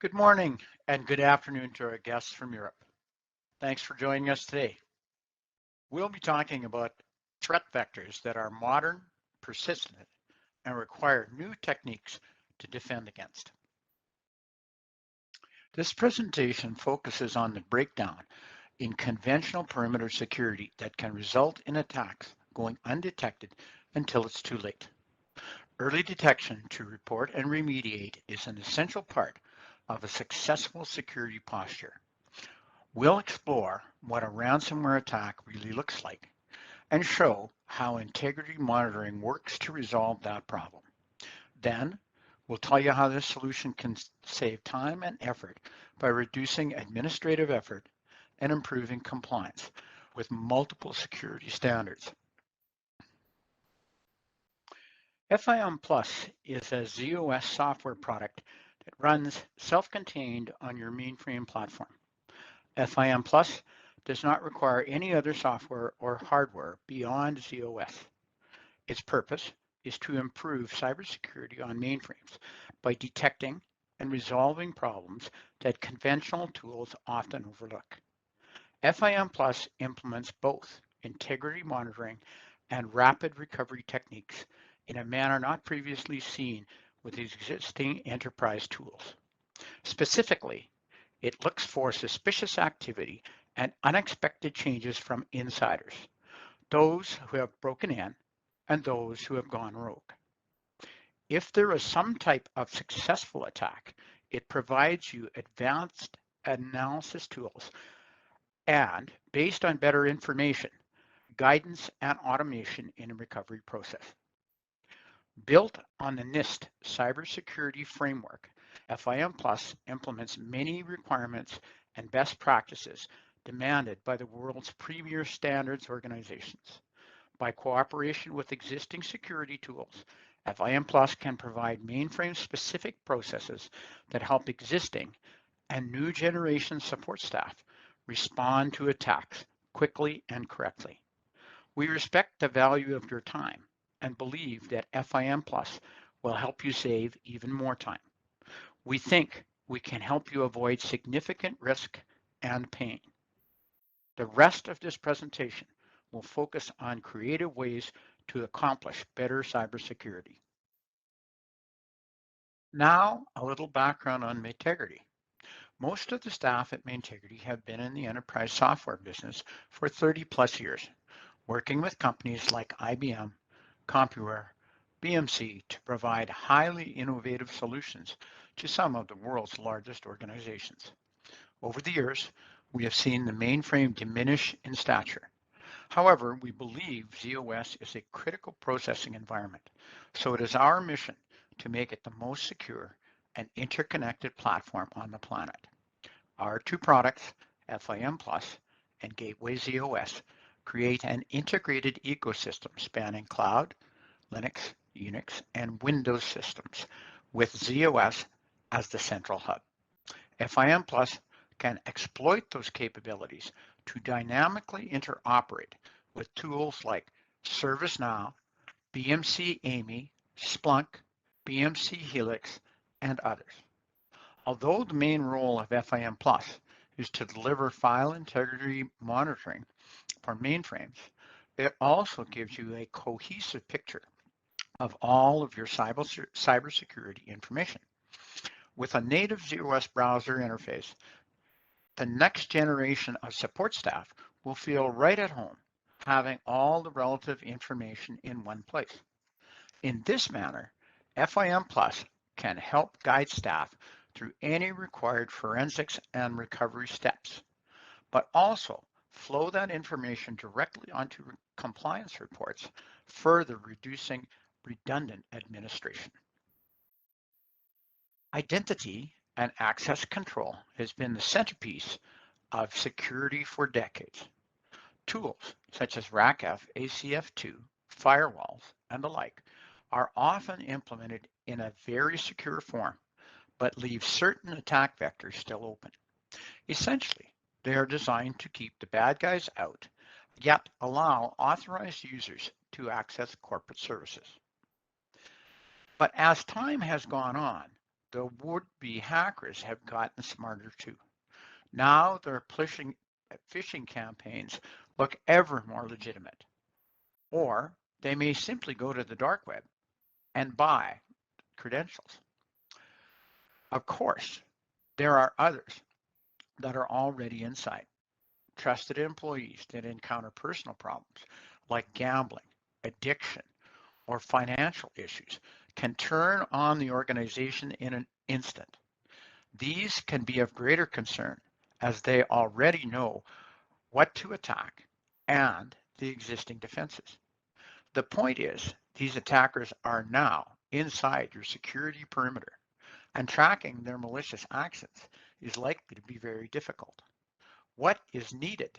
Good morning and good afternoon to our guests from Europe. Thanks for joining us today. We'll be talking about threat vectors that are modern, persistent, and require new techniques to defend against. This presentation focuses on the breakdown in conventional perimeter security that can result in attacks going undetected until it's too late. Early detection to report and remediate is an essential part of a successful security posture. We'll explore what a ransomware attack really looks like and show how integrity monitoring works to resolve that problem. Then, we'll tell you how this solution can save time and effort by reducing administrative effort and improving compliance with multiple security standards. FIM Plus is a ZOS software product that runs self-contained on your mainframe platform. FIM Plus does not require any other software or hardware beyond ZOS. Its purpose is to improve cybersecurity on mainframes by detecting and resolving problems that conventional tools often overlook. FIM Plus implements both integrity monitoring and rapid recovery techniques in a manner not previously seen with existing enterprise tools. Specifically, it looks for suspicious activity and unexpected changes from insiders, those who have broken in and those who have gone rogue. If there is some type of successful attack, it provides you advanced analysis tools and, based on better information, guidance and automation in a recovery process. Built on the NIST cybersecurity framework, FIM Plus implements many requirements and best practices demanded by the world's premier standards organizations. By cooperation with existing security tools, FIM Plus can provide mainframe-specific processes that help existing and new generation support staff respond to attacks quickly and correctly. We respect the value of your time and believe that FIM Plus will help you save even more time. We think we can help you avoid significant risk and pain. The rest of this presentation will focus on creative ways to accomplish better cybersecurity. Now, a little background on Maintegrity. Most of the staff at Maintegrity have been in the enterprise software business for 30 plus years, working with companies like IBM, CompuWare, BMC to provide highly innovative solutions to some of the world's largest organizations. Over the years, we have seen the mainframe diminish in stature. However, we believe ZOS is a critical processing environment, so it is our mission to make it the most secure and interconnected platform on the planet. Our two products, FIM Plus and Gateway ZOS, create an integrated ecosystem spanning cloud, Linux, Unix, and Windows systems, with ZOS as the central hub. FIM Plus can exploit those capabilities to dynamically interoperate with tools like ServiceNow, BMC AMI, Splunk, BMC Helix, and others. Although the main role of FIM Plus is to deliver file integrity monitoring for mainframes, it also gives you a cohesive picture of all of your cybersecurity information. With a native ZOS browser interface, the next generation of support staff will feel right at home, having all the relative information in one place. In this manner, FIM Plus can help guide staff through any required forensics and recovery steps, but also flow that information directly onto compliance reports, further reducing redundant administration. Identity and access control has been the centerpiece of security for decades. Tools such as RACF, ACF2, firewalls, and the like are often implemented in a very secure form, but leave certain attack vectors still open. Essentially, they are designed to keep the bad guys out, yet allow authorized users to access corporate services. But as time has gone on, the would-be hackers have gotten smarter too. Now their phishing campaigns look ever more legitimate. Or they may simply go to the dark web and buy credentials. Of course, there are others that are already inside. Trusted employees that encounter personal problems like gambling, addiction, or financial issues can turn on the organization in an instant. These can be of greater concern as they already know what to attack and the existing defenses. The point is, these attackers are now inside your security perimeter, and tracking their malicious actions is likely to be very difficult. What is needed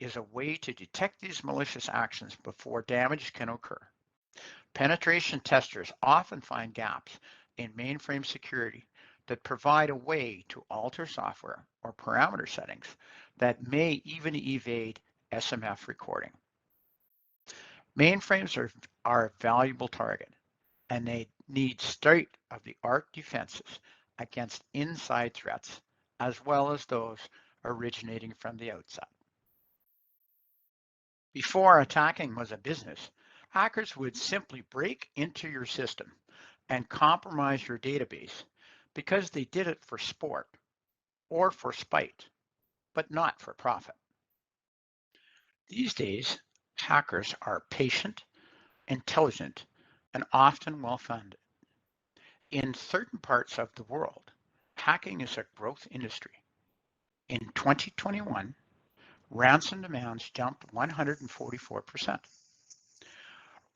is a way to detect these malicious actions before damage can occur. Penetration testers often find gaps in mainframe security that provide a way to alter software or parameter settings that may even evade SMF recording. Mainframes are a valuable target, and they need state-of-the-art defenses against inside threats, as well as those originating from the outside. Before attacking was a business, hackers would simply break into your system and compromise your database because they did it for sport or for spite, but not for profit. These days, hackers are patient, intelligent, and often well-funded. In certain parts of the world, hacking is a growth industry. In 2021, ransom demands jumped 144%.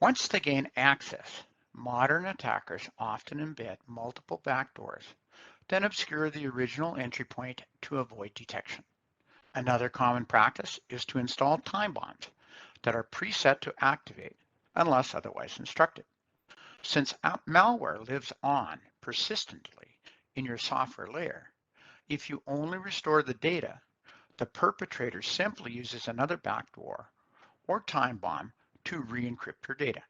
Once they gain access, modern attackers often embed multiple backdoors, then obscure the original entry point to avoid detection. Another common practice is to install time bombs that are preset to activate unless otherwise instructed. Since malware lives on persistently in your software layer, if you only restore the data, the perpetrator simply uses another backdoor or time bomb to re-encrypt your data,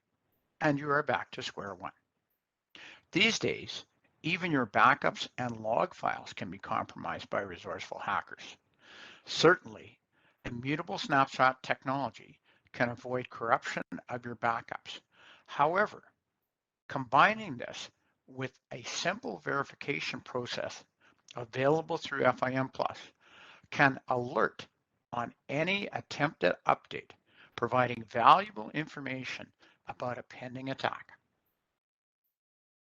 and you are back to square one. These days, even your backups and log files can be compromised by resourceful hackers. Certainly, immutable snapshot technology can avoid corruption of your backups. However, combining this with a simple verification process available through FIM Plus can alert on any attempted update, providing valuable information about a pending attack.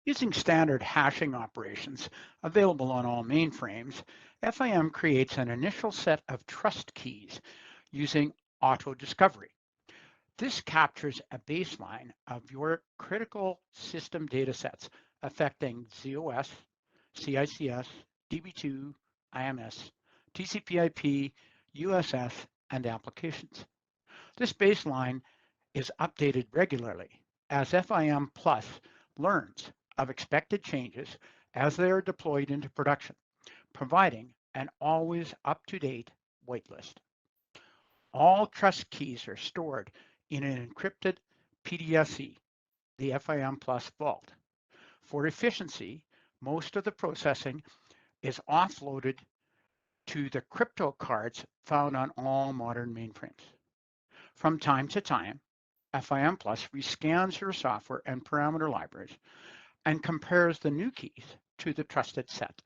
Using standard hashing operations available on all mainframes, FIM creates an initial set of trust keys using auto-discovery. This captures a baseline of your critical system datasets affecting ZOS, CICS, DB2, IMS, TCP/IP, USS, and applications. This baseline is updated regularly as FIM Plus learns of expected changes as they are deployed into production, providing an always up-to-date whitelist. All trust keys are stored in an encrypted PDSE, the FIM Plus vault. For efficiency, most of the processing is offloaded to the crypto cards found on all modern mainframes. From time to time, FIM Plus rescans your software and parameter libraries and compares the new keys to the trusted set.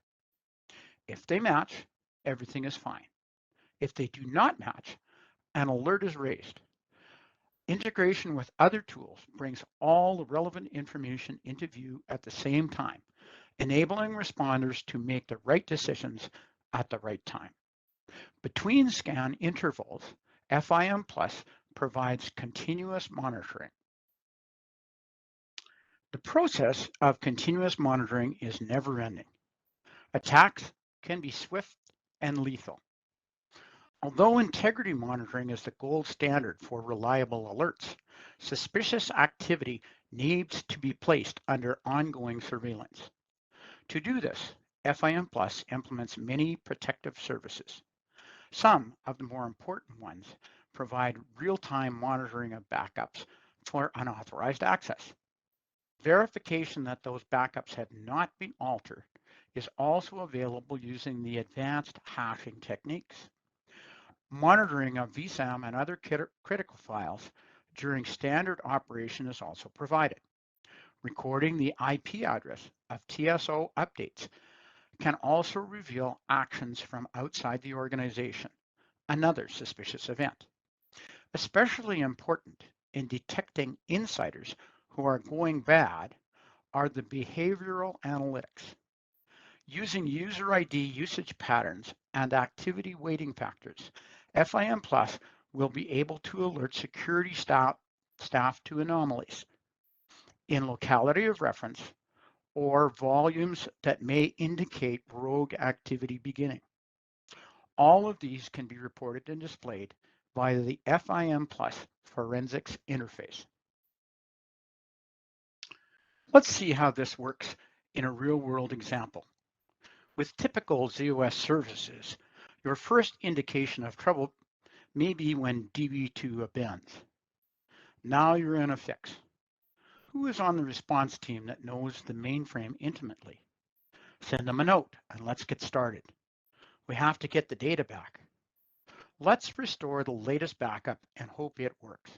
If they match, everything is fine. If they do not match, an alert is raised. Integration with other tools brings all the relevant information into view at the same time, enabling responders to make the right decisions at the right time. Between scan intervals, FIM Plus provides continuous monitoring. The process of continuous monitoring is never ending. Attacks can be swift and lethal. Although integrity monitoring is the gold standard for reliable alerts, suspicious activity needs to be placed under ongoing surveillance. To do this, FIM Plus implements many protective services. Some of the more important ones provide real-time monitoring of backups for unauthorized access, verification that those backups have not been altered, is also available using the advanced hashing techniques. Monitoring of VSAM and other critical files during standard operation is also provided. Recording the IP address of TSO updates can also reveal actions from outside the organization, another suspicious event. Especially important in detecting insiders who are going bad are the behavioral analytics. Using user ID usage patterns and activity weighting factors, FIM Plus will be able to alert security staff to anomalies in locality of reference or volumes that may indicate rogue activity beginning. All of these can be reported and displayed via the FIM Plus forensics interface. Let's see how this works in a real-world example. With typical ZOS services, your first indication of trouble may be when DB2 bends. Now you're in a fix. Who is on the response team that knows the mainframe intimately? Send them a note and let's get started. We have to get the data back. Let's restore the latest backup and hope it works.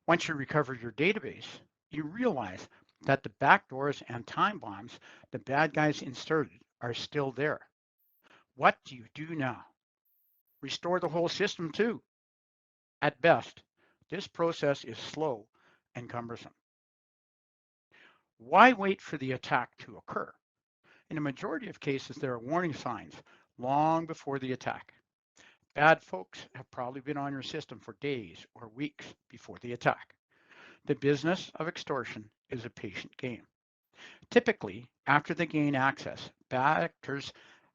Once you recover your database, you realize that the backdoors and time bombs the bad guys inserted are still there. What do you do now? Restore the whole system too. At best, this process is slow and cumbersome. Why wait for the attack to occur? In a majority of cases, there are warning signs long before the attack. Bad folks have probably been on your system for days or weeks before the attack. The business of extortion is a patient game. Typically, after they gain access, bad actors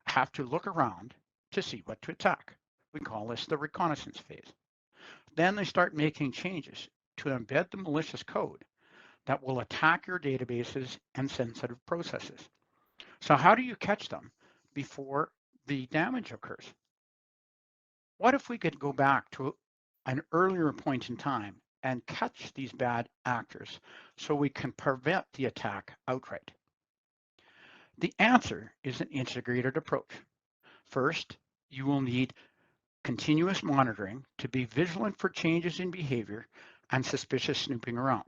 have to look around to see what to attack. We call this the reconnaissance phase. Then they start making changes to embed the malicious code that will attack your databases and sensitive processes. So how do you catch them before the damage occurs? What if we could go back to an earlier point in time and catch these bad actors so we can prevent the attack outright? The answer is an integrated approach. First, you will need continuous monitoring to be vigilant for changes in behavior and suspicious snooping around.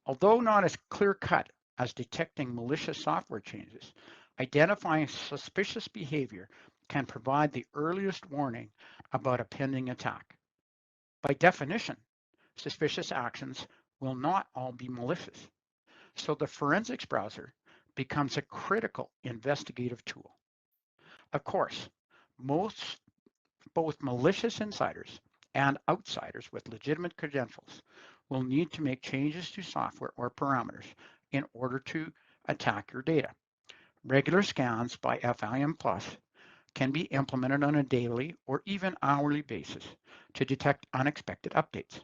Although not as clear-cut as detecting malicious software changes, identifying suspicious behavior can provide the earliest warning about a pending attack. By definition, suspicious actions will not all be malicious, so the forensics browser becomes a critical investigative tool. Of course, both malicious insiders and outsiders with legitimate credentials will need to make changes to software or parameters in order to attack your data. Regular scans by FIM Plus can be implemented on a daily or even hourly basis to detect unexpected updates.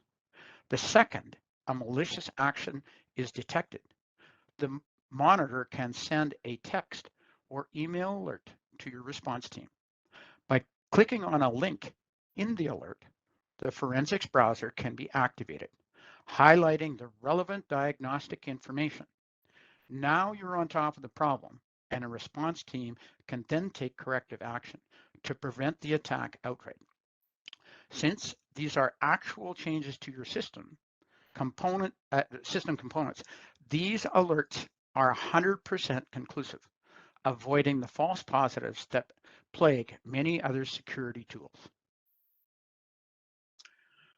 The second a malicious action is detected, the monitor can send a text or email alert to your response team. By clicking on a link in the alert, the forensics browser can be activated, highlighting the relevant diagnostic information. Now you're on top of the problem, and a response team can then take corrective action to prevent the attack outright. Since these are actual changes to your system components, these alerts are 100% conclusive, avoiding the false positives that plague many other security tools.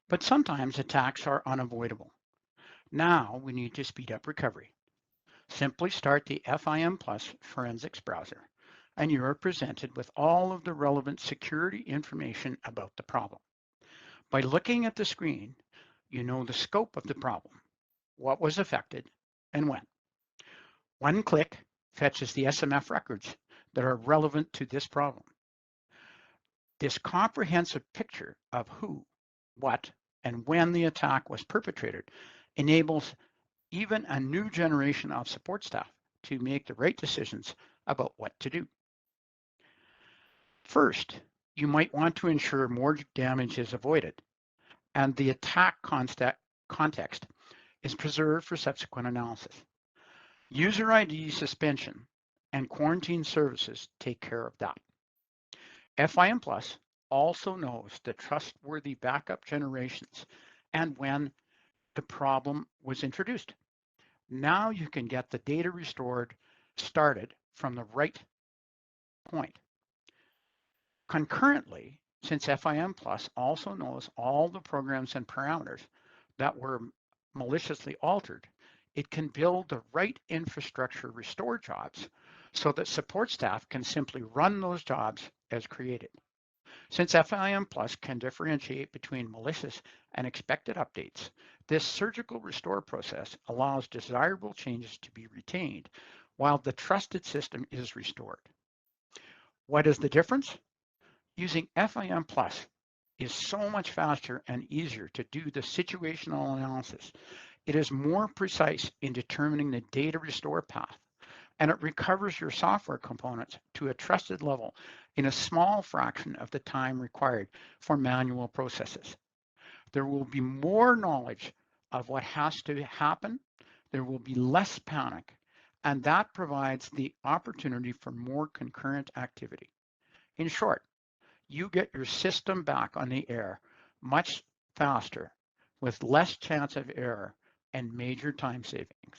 But sometimes attacks are unavoidable. Now we need to speed up recovery. Simply start the FIM Plus forensics browser, and you are presented with all of the relevant security information about the problem. By looking at the screen, you know the scope of the problem, what was affected, and when. One click fetches the SMF records that are relevant to this problem. This comprehensive picture of who, what, and when the attack was perpetrated enables even a new generation of support staff to make the right decisions about what to do. First, you might want to ensure more damage is avoided and the attack context is preserved for subsequent analysis. User ID suspension and quarantine services take care of that. FIM Plus also knows the trustworthy backup generations and when the problem was introduced. Now you can get the data restored started from the right point. Concurrently, since FIM Plus also knows all the programs and parameters that were maliciously altered, it can build the right infrastructure restore jobs so that support staff can simply run those jobs as created. Since FIM Plus can differentiate between malicious and expected updates, this surgical restore process allows desirable changes to be retained while the trusted system is restored. What is the difference? Using FIM Plus is so much faster and easier to do the situational analysis. It is more precise in determining the data restore path, and it recovers your software components to a trusted level in a small fraction of the time required for manual processes. There will be more knowledge of what has to happen. There will be less panic, and that provides the opportunity for more concurrent activity. In short, you get your system back on the air much faster with less chance of error and major time savings.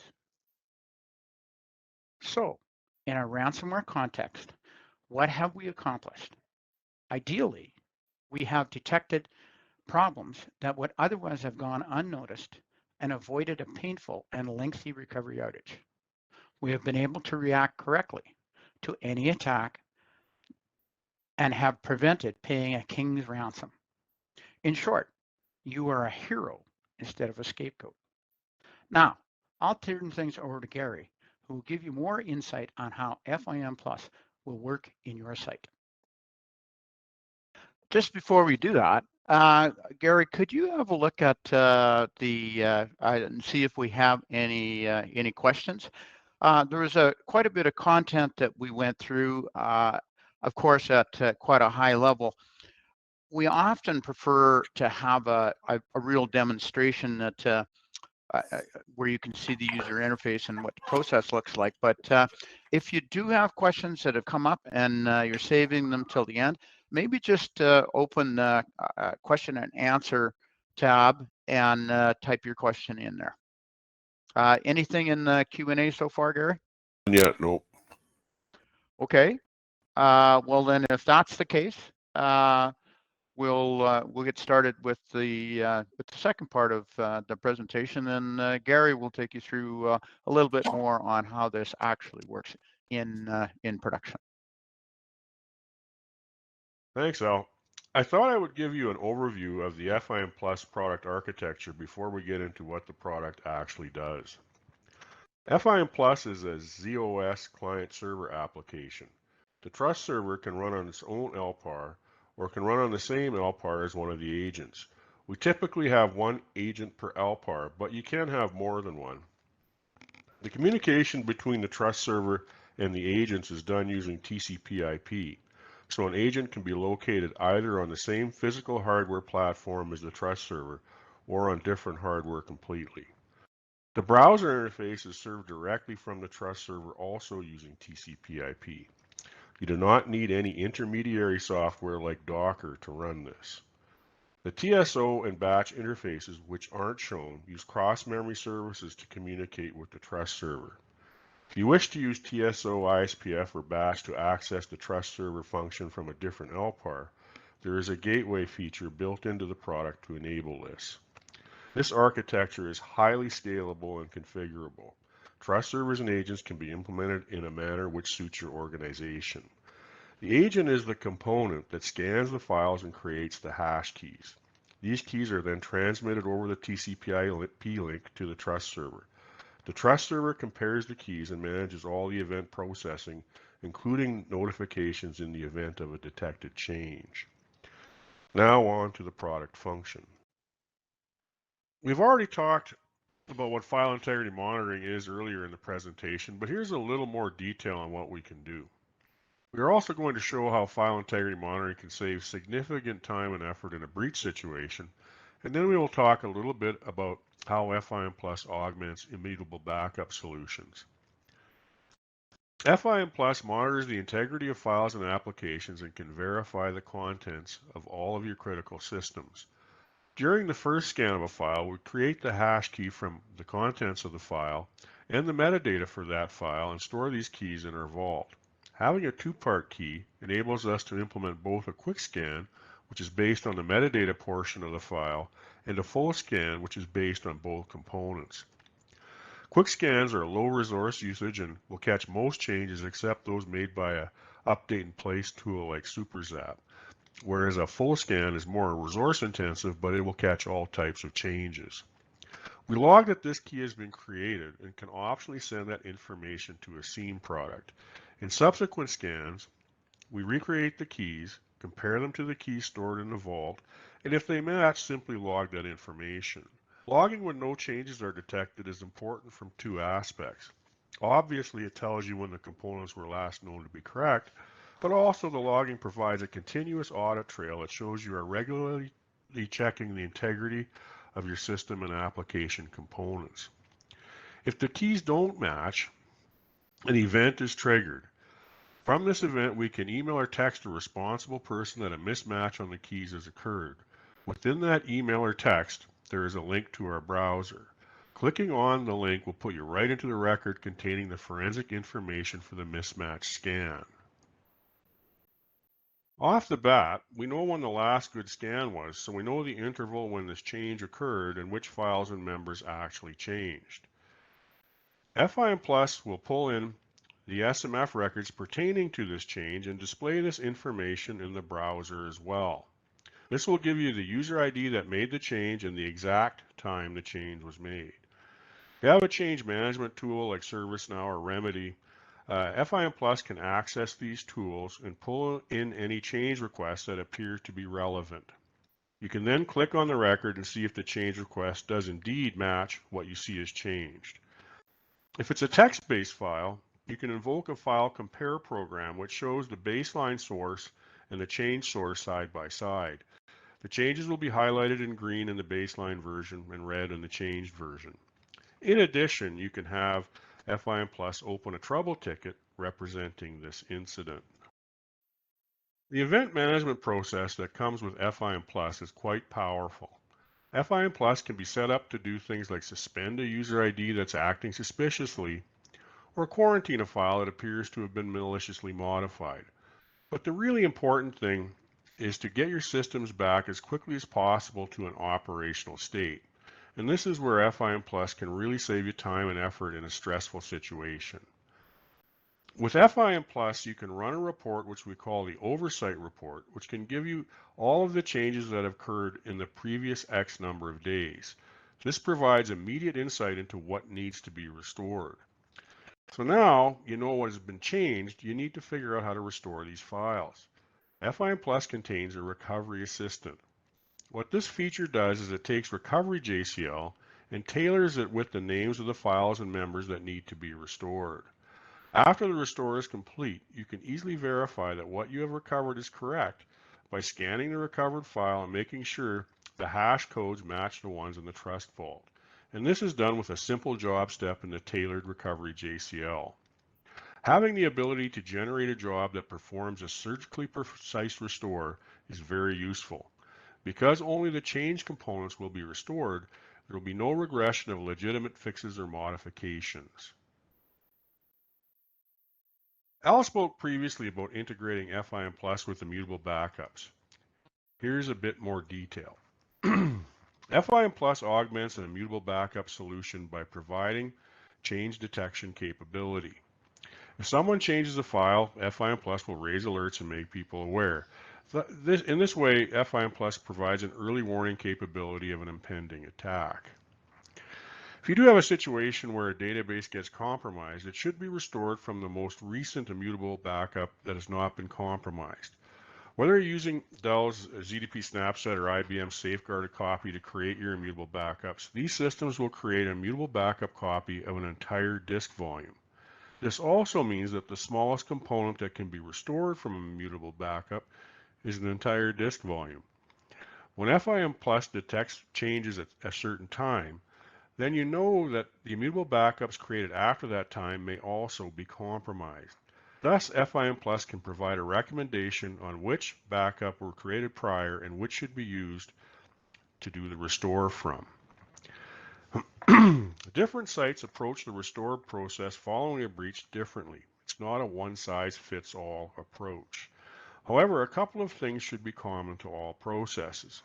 So, in a ransomware context, what have we accomplished? Ideally, we have detected problems that would otherwise have gone unnoticed and avoided a painful and lengthy recovery outage. We have been able to react correctly to any attack and have prevented paying a king's ransom. In short, you are a hero instead of a scapegoat. Now, I'll turn things over to Gary, who will give you more insight on how FIM Plus will work in your site. Just before we do that, Gary, could you have a look at and see if we have any questions? There was quite a bit of content that we went through, of course, at quite a high level. We often prefer to have a real demonstration that where you can see the user interface and what the process looks like. But if you do have questions that have come up and you're saving them till the end, maybe just open the question and answer tab and type your question in there. Anything in the Q&A so far, Gary? Yeah, no. Okay. Well, then, if that's the case, we'll get started with the second part of the presentation, and Gary will take you through a little bit more on how this actually works in production. Thanks, Al. I thought I would give you an overview of the FIM Plus product architecture before we get into what the product actually does. FIM Plus is a ZOS client-server application. The trust server can run on its own LPAR or can run on the same LPAR as one of the agents. We typically have one agent per LPAR, but you can have more than one. The communication between the trust server and the agents is done using TCP/IP. So an agent can be located either on the same physical hardware platform as the trust server or on different hardware completely. The browser interface is served directly from the trust server, also using TCP/IP. You do not need any intermediary software like Docker to run this. The TSO and batch interfaces, which aren't shown, use cross-memory services to communicate with the trust server. If you wish to use TSO, ISPF, or batch to access the trust server function from a different LPAR, there is a gateway feature built into the product to enable this. This architecture is highly scalable and configurable. Trust servers and agents can be implemented in a manner which suits your organization. The agent is the component that scans the files and creates the hash keys. These keys are then transmitted over the TCP/IP link to the trust server. The trust server compares the keys and manages all the event processing, including notifications in the event of a detected change. Now on to the product function. We've already talked about what file integrity monitoring is earlier in the presentation, but here's a little more detail on what we can do. We are also going to show how file integrity monitoring can save significant time and effort in a breach situation, and then we will talk a little bit about how FIM Plus augments immutable backup solutions. FIM Plus monitors the integrity of files and applications and can verify the contents of all of your critical systems. During the first scan of a file, we create the hash key from the contents of the file and the metadata for that file and store these keys in our vault. Having a two-part key enables us to implement both a quick scan, which is based on the metadata portion of the file, and a full scan, which is based on both components. Quick scans are low resource usage and will catch most changes except those made by a update and place tool like SuperZap, whereas a full scan is more resource intensive, but it will catch all types of changes. We log that this key has been created and can optionally send that information to a SIEM product. In subsequent scans, we recreate the keys, compare them to the keys stored in the vault, and if they match, simply log that information. Logging when no changes are detected is important from two aspects. Obviously, it tells you when the components were last known to be correct, but also the logging provides a continuous audit trail that shows you are regularly checking the integrity of your system and application components. If the keys don't match, an event is triggered. From this event, we can email or text a responsible person that a mismatch on the keys has occurred. Within that email or text, there is a link to our browser. Clicking on the link will put you right into the record containing the forensic information for the mismatch scan. Off the bat, we know when the last good scan was, so we know the interval when this change occurred and which files and members actually changed. FIM Plus will pull in the SMF records pertaining to this change and display this information in the browser as well. This will give you the user ID that made the change and the exact time the change was made. If you have a change management tool like ServiceNow or Remedy, FIM Plus can access these tools and pull in any change requests that appear to be relevant. You can then click on the record and see if the change request does indeed match what you see as changed. If it's a text-based file, you can invoke a file compare program which shows the baseline source and the change source side by side. The changes will be highlighted in green in the baseline version and red in the changed version. In addition, you can have FIM Plus open a trouble ticket representing this incident. The event management process that comes with FIM Plus is quite powerful. FIM Plus can be set up to do things like suspend a user ID that's acting suspiciously or quarantine a file that appears to have been maliciously modified. But the really important thing is to get your systems back as quickly as possible to an operational state. And this is where FIM Plus can really save you time and effort in a stressful situation. With FIM Plus, you can run a report which we call the oversight report, which can give you all of the changes that have occurred in the previous X number of days. This provides immediate insight into what needs to be restored. So now you know what has been changed, you need to figure out how to restore these files. FIM Plus contains a recovery assistant. What this feature does is it takes recovery JCL and tailors it with the names of the files and members that need to be restored. After the restore is complete, you can easily verify that what you have recovered is correct by scanning the recovered file and making sure the hash codes match the ones in the trust vault. And this is done with a simple job step in the tailored recovery JCL. Having the ability to generate a job that performs a surgically precise restore is very useful. Because only the change components will be restored, there will be no regression of legitimate fixes or modifications. Al spoke previously about integrating FIM Plus with immutable backups. Here's a bit more detail. FIM Plus augments an immutable backup solution by providing change detection capability. If someone changes a file, FIM Plus will raise alerts and make people aware. In this way, FIM Plus provides an early warning capability of an impending attack. If you do have a situation where a database gets compromised, it should be restored from the most recent immutable backup that has not been compromised. Whether you're using Dell's ZDP Snapset or IBM Safeguarded Copy to create your immutable backups, these systems will create an immutable backup copy of an entire disk volume. This also means that the smallest component that can be restored from an immutable backup is an entire disk volume. When FIM Plus detects changes at a certain time, then you know that the immutable backups created after that time may also be compromised. Thus, FIM Plus can provide a recommendation on which backup were created prior and which should be used to do the restore from. Different sites approach the restore process following a breach differently. It's not a one-size-fits-all approach. However, a couple of things should be common to all processes.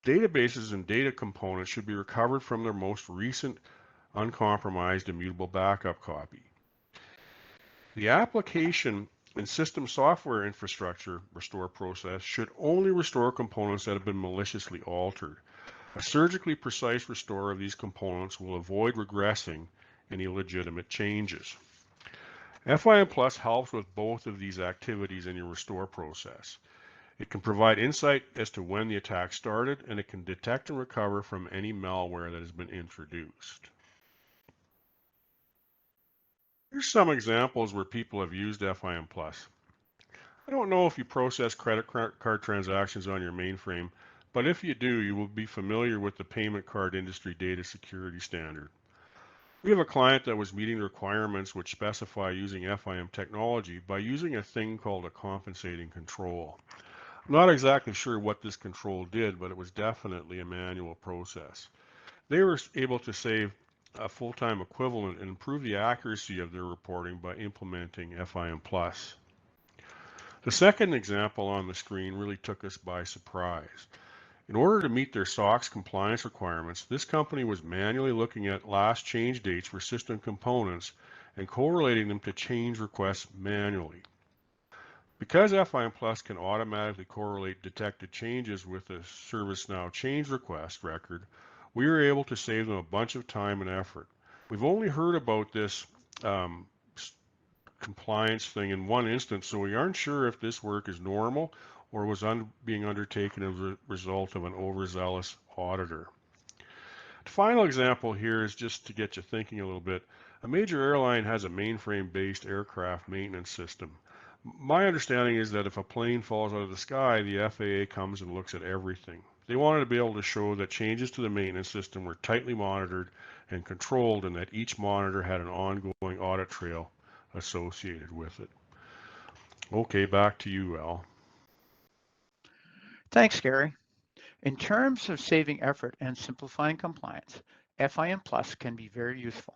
Databases and data components should be recovered from their most recent uncompromised immutable backup copy. The application and system software infrastructure restore process should only restore components that have been maliciously altered. A surgically precise restore of these components will avoid regressing any legitimate changes. FIM Plus helps with both of these activities in your restore process. It can provide insight as to when the attack started, and it can detect and recover from any malware that has been introduced. Here's some examples where people have used FIM Plus. I don't know if you process credit card transactions on your mainframe, but if you do, you will be familiar with the payment card industry data security standard. We have a client that was meeting the requirements which specify using FIM technology by using a thing called a compensating control. I'm not exactly sure what this control did, but it was definitely a manual process. They were able to save a full-time equivalent and improve the accuracy of their reporting by implementing FIM Plus. The second example on the screen really took us by surprise. In order to meet their SOX compliance requirements, this company was manually looking at last change dates for system components and correlating them to change requests manually. Because FIM Plus can automatically correlate detected changes with a ServiceNow change request record, we were able to save them a bunch of time and effort. We've only heard about this compliance thing in one instance, so we aren't sure if this work is normal or was being undertaken as a result of an overzealous auditor. The final example here is just to get you thinking a little bit. A major airline has a mainframe-based aircraft maintenance system. My understanding is that if a plane falls out of the sky, the FAA comes and looks at everything. They wanted to be able to show that changes to the maintenance system were tightly monitored and controlled, and that each monitor had an ongoing audit trail associated with it. Okay, back to you, Al. Thanks, Gary. In terms of saving effort and simplifying compliance, FIM Plus can be very useful.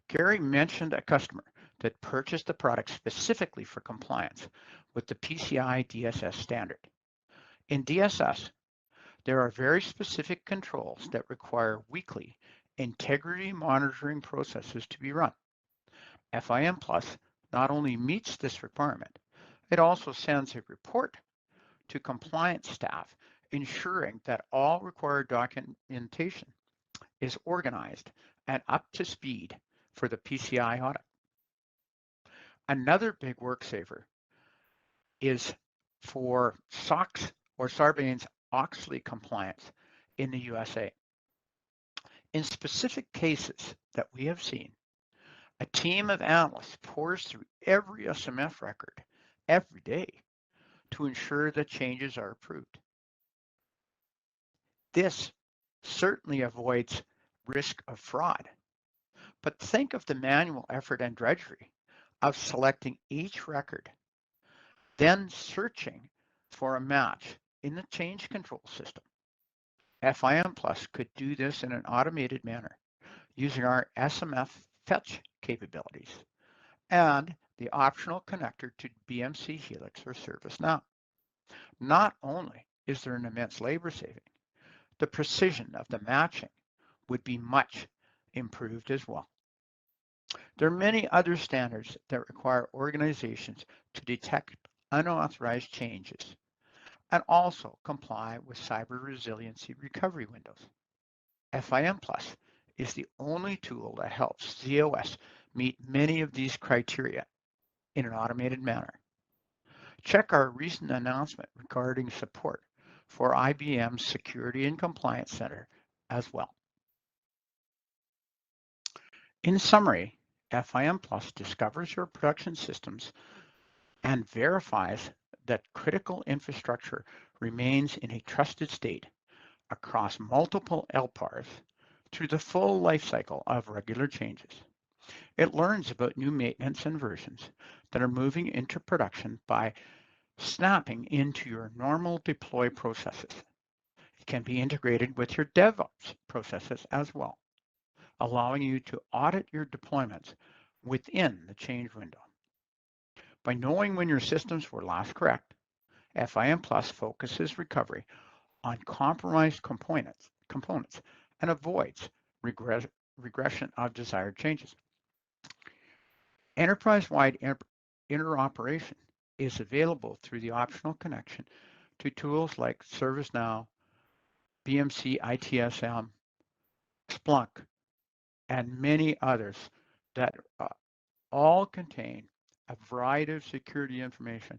Gary mentioned a customer that purchased the product specifically for compliance with the PCI DSS standard. In DSS, there are very specific controls that require weekly integrity monitoring processes to be run. FIM Plus not only meets this requirement, it also sends a report to compliance staff ensuring that all required documentation is organized and up to speed for the PCI audit. Another big work saver is for SOX or Sarbanes-Oxley compliance in the USA. In specific cases that we have seen, a team of analysts pours through every SMF record every day to ensure that changes are approved. This certainly avoids risk of fraud, but think of the manual effort and drudgery of selecting each record, then searching for a match in the change control system. FIM Plus could do this in an automated manner using our SMF fetch capabilities and the optional connector to BMC Helix or ServiceNow. Not only is there an immense labor saving, the precision of the matching would be much improved as well. There are many other standards that require organizations to detect unauthorized changes and also comply with cyber resiliency recovery windows. FIM Plus is the only tool that helps ZOS meet many of these criteria in an automated manner. Check our recent announcement regarding support for IBM's Security and Compliance Center as well. In summary, FIM Plus discovers your production systems and verifies that critical infrastructure remains in a trusted state across multiple LPARs through the full life cycle of regular changes. It learns about new maintenance and versions that are moving into production by snapping into your normal deploy processes. It can be integrated with your DevOps processes as well, allowing you to audit your deployments within the change window. By knowing when your systems were last correct, FIM Plus focuses recovery on compromised components and avoids regression of desired changes. Enterprise-wide interoperation is available through the optional connection to tools like ServiceNow, BMC ITSM, Splunk, and many others that all contain a variety of security information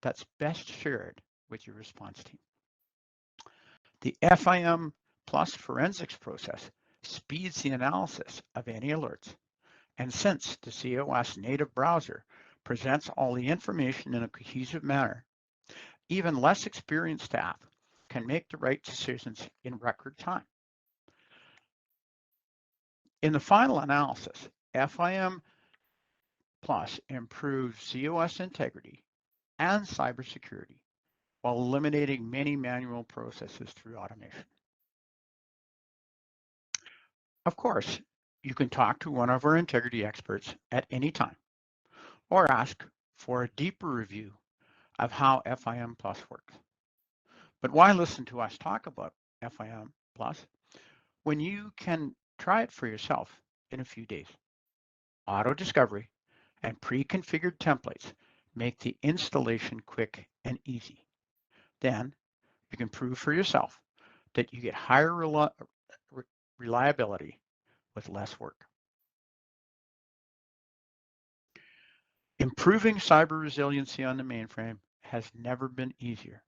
that's best shared with your response team. The FIM Plus forensics process speeds the analysis of any alerts. And since the COS native browser presents all the information in a cohesive manner, even less experienced staff can make the right decisions in record time. In the final analysis, FIM Plus improves COS integrity and cybersecurity while eliminating many manual processes through automation. Of course, you can talk to one of our integrity experts at any time or ask for a deeper review of how FIM Plus works. But why listen to us talk about FIM Plus when you can try it for yourself in a few days? Auto discovery and pre-configured templates make the installation quick and easy. Then you can prove for yourself that you get higher reliability with less work. Improving cyber resiliency on the mainframe has never been easier.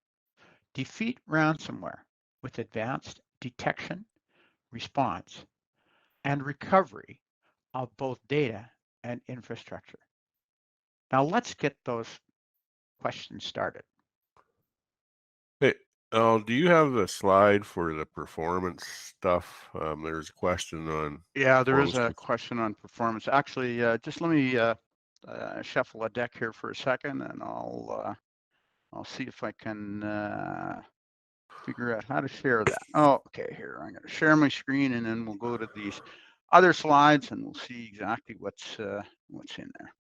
Defeat ransomware with advanced detection, response, and recovery of both data and infrastructure. Now let's get those questions started. Hey, do you have the slide for the performance stuff? There's a question on. Yeah, there is a question on performance. Actually, just let me shuffle a deck here for a second, and I'll see if I can figure out how to share that. Oh, okay, here, I'm going to share my screen, and then we'll go to these other slides, and we'll see exactly what's in there.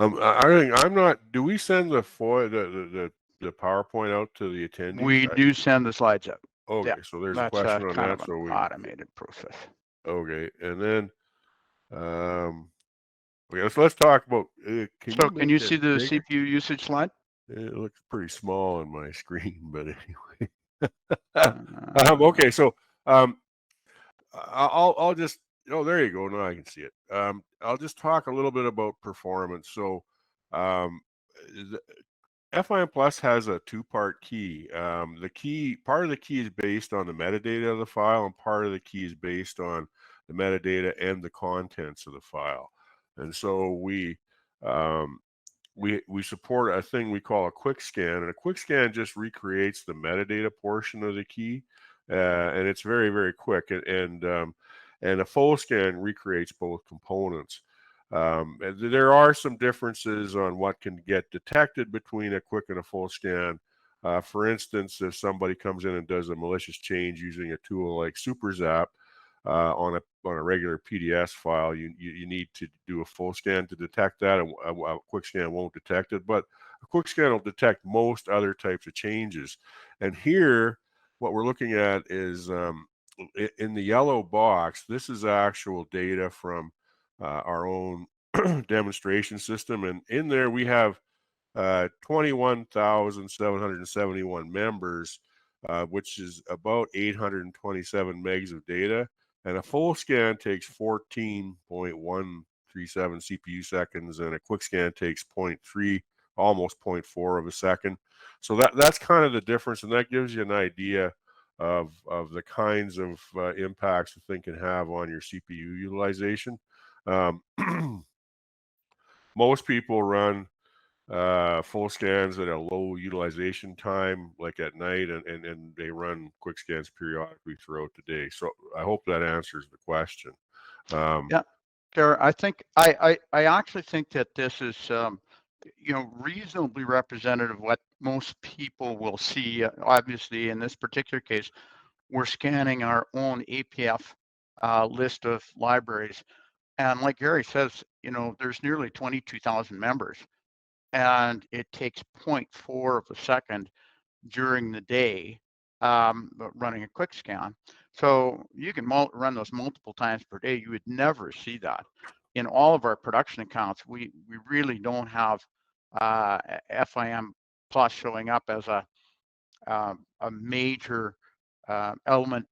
I think I'm not. Do we send the PowerPoint out to the attendees? We do send the slides out. Okay, Yeah, so there's a question on that. So we automated process. Okay, and then okay, so let's talk about. Can you see the bigger? CPU usage slide? It looks pretty small on my screen, but anyway. Okay, so I'll just. Oh, there you go. Now I can see it. I'll just talk a little bit about performance. So, FIM Plus has a two-part key. Part of the key is based on the metadata of the file, and part of the key is based on the metadata and the contents of the file. And so we support a thing we call a quick scan, and a quick scan just recreates the metadata portion of the key, and it's very, very quick. And a full scan recreates both components. There are some differences on what can get detected between a quick and a full scan. For instance, if somebody comes in and does a malicious change using a tool like SuperZap on a regular PDS file, you need to do a full scan to detect that. A quick scan won't detect it, but a quick scan will detect most other types of changes. And here, what we're looking at is in the yellow box, this is actual data from our own demonstration system, and in there we have 21,771 members, which is about 827 megs of data, and a full scan takes 14.137 CPU seconds, and a quick scan takes 0.3, almost 0.4 of a second. So that's kind of the difference, and that gives you an idea of the kinds of impacts the thing can have on your CPU utilization. Most people run full scans at a low utilization time, like at night, and they run quick scans periodically throughout the day. So I hope that answers the question. Yeah, Garrett, I think I actually think that this is reasonably representative of what most people will see. Obviously, in this particular case, we're scanning our own APF list of libraries, and like Gary says, there's nearly 22,000 members, and it takes 0.4 of a second during the day running a quick scan. So you can run those multiple times per day. You would never see that. In all of our production accounts, we really don't have FIM Plus showing up as a major element,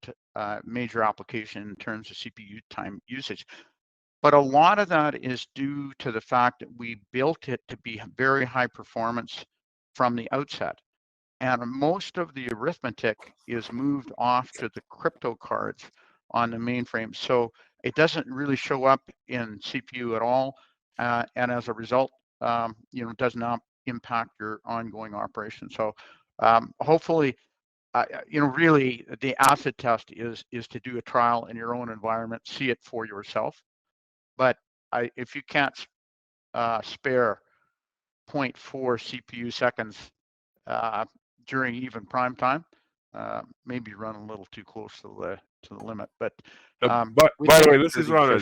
major application in terms of CPU time usage. But a lot of that is due to the fact that we built it to be very high performance from the outset. And most of the arithmetic is moved off to the crypto cards on the mainframe. So it doesn't really show up in CPU at all. And as a result, it does not impact your ongoing operation. So hopefully, really the acid test is to do a trial in your own environment, see it for yourself. But if you can't spare 0.4 CPU seconds during even prime time, maybe run a little too close to the limit. But by the way, this is on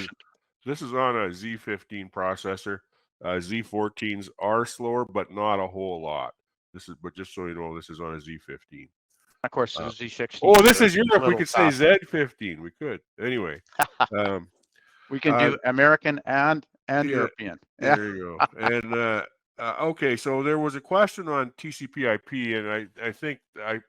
a Z15 processor. Z14s are slower, but not a whole lot. But just so you know, this is on a Z15. Of course, the Z16. Oh, this is Europe. We could say Z15. We could. Anyway. We can do American and European. There you go. And okay, so there was a question on TCP/IP, and I think I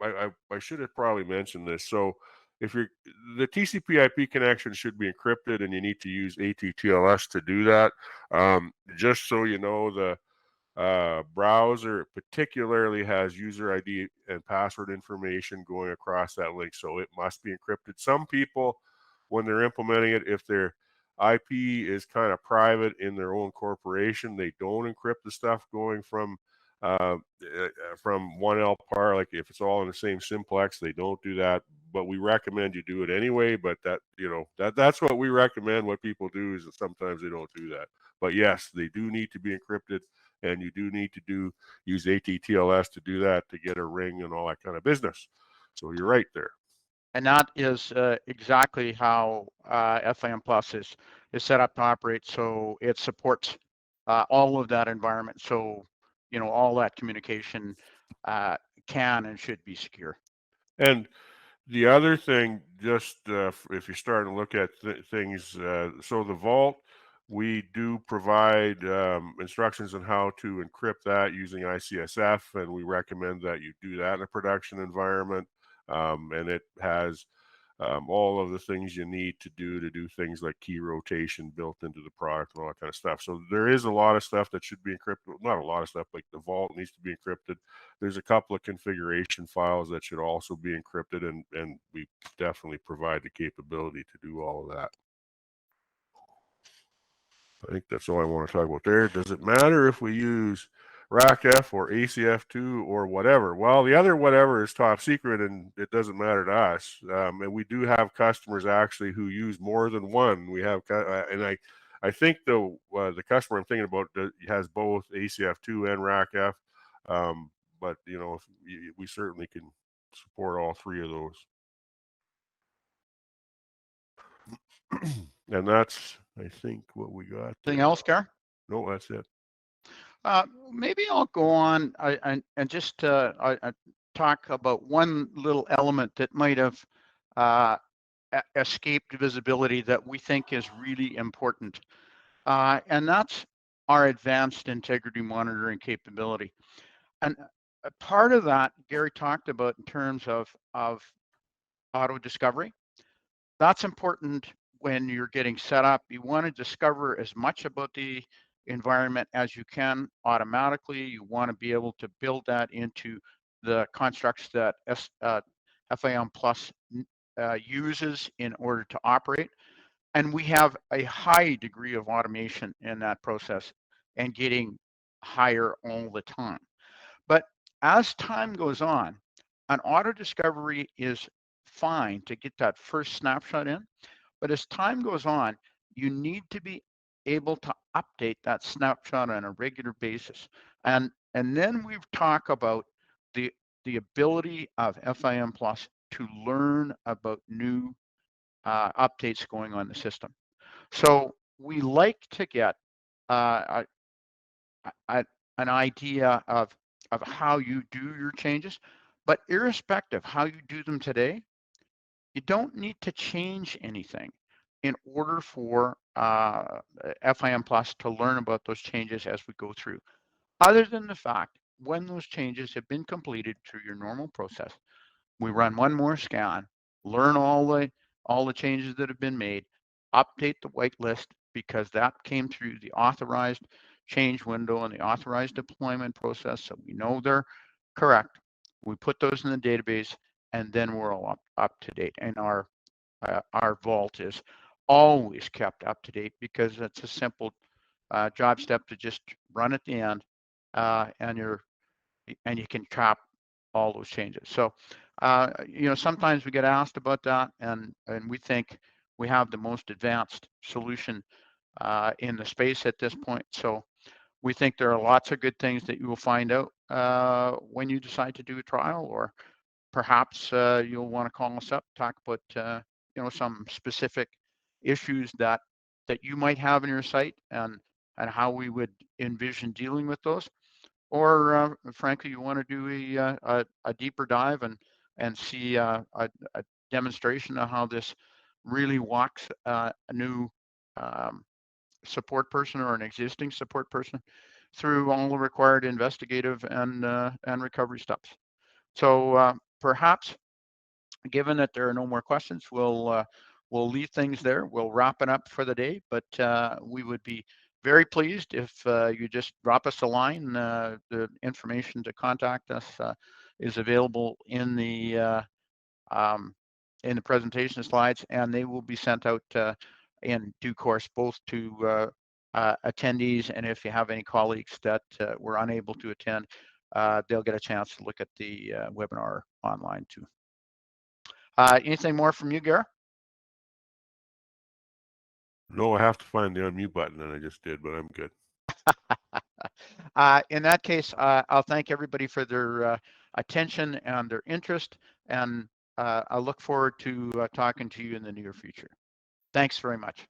should have probably mentioned this. So if the TCP/IP connection should be encrypted, and you need to use ATTLS to do that. Just so you know, the browser particularly has user ID and password information going across that link, so it must be encrypted. Some people, when they're implementing it, if their IP is kind of private in their own corporation, they don't encrypt the stuff going from 1LPAR. Like if it's all in the same simplex, they don't do that. But we recommend you do it anyway. But that's what we recommend. What people do is that sometimes they don't do that. But yes, they do need to be encrypted, and you do need to use ATTLS to do that, to get a ring and all that kind of business. So you're right there. And that is exactly how FIM Plus is set up to operate. So it supports all of that environment. So, all that communication can and should be secure. And the other thing, just if you're starting to look at things, so the vault, we do provide instructions on how to encrypt that using ICSF, and we recommend that you do that in a production environment. And it has all of the things you need to do things like key rotation built into the product and all that kind of stuff. So there is a lot of stuff that should be encrypted. Not a lot of stuff, like the vault needs to be encrypted. There's a couple of configuration files that should also be encrypted, and we definitely provide the capability to do all of that. I think that's all I want to talk about there. Does it matter if we use RACF or ACF2 or whatever? Well, the other whatever is top secret, and it doesn't matter to us. And we do have customers actually who use more than one. We have, and I think the customer I'm thinking about has both ACF2 and RACF. But we certainly can support all three of those. And that's, I think, what we got. Anything else, Gar? No, that's it. Maybe I'll go on and just talk about one little element that might have escaped visibility that we think is really important. And that's our advanced integrity monitoring capability. And part of that, Gary talked about in terms of auto discovery. That's important when you're getting set up. You want to discover as much about the environment as you can automatically. You want to be able to build that into the constructs that FIM Plus uses in order to operate. And we have a high degree of automation in that process, and getting higher all the time. But as time goes on, an auto discovery is fine to get that first snapshot in. But as time goes on, you need to be able to update that snapshot on a regular basis. And then we've talked about the ability of FIM Plus to learn about new updates going on the system. So we like to get an idea of how you do your changes, but irrespective how you do them today, you don't need to change anything in order for FIM Plus to learn about those changes as we go through. Other than the fact, when those changes have been completed through your normal process, we run one more scan, learn all the changes that have been made, update the whitelist because that came through the authorized change window and the authorized deployment process, so we know they're correct. We put those in the database, and then we're all up to date. And our vault is always kept up to date because it's a simple job step to just run at the end, and you can trap all those changes. So, sometimes we get asked about that, and we think we have the most advanced solution in the space at this point. So we think there are lots of good things that you will find out when you decide to do a trial, or perhaps you'll want to call us up, talk about some specific issues that you might have in your site, and how we would envision dealing with those. Or frankly, you want to do a deeper dive and see a demonstration of how this really walks a new support person or an existing support person through all the required investigative and recovery steps. So perhaps, given that there are no more questions, we'll leave things there. We'll wrap it up for the day, but we would be very pleased if you just drop us a line. The information to contact us is available in the presentation slides, and they will be sent out in due course, both to attendees, and if you have any colleagues that were unable to attend, they'll get a chance to look at the webinar online too. Anything more from you, Gary? No, I have to find the unmute button, and I just did, but I'm good. In that case, I'll thank everybody for their attention and their interest, and I look forward to talking to you in the near future. Thanks very much.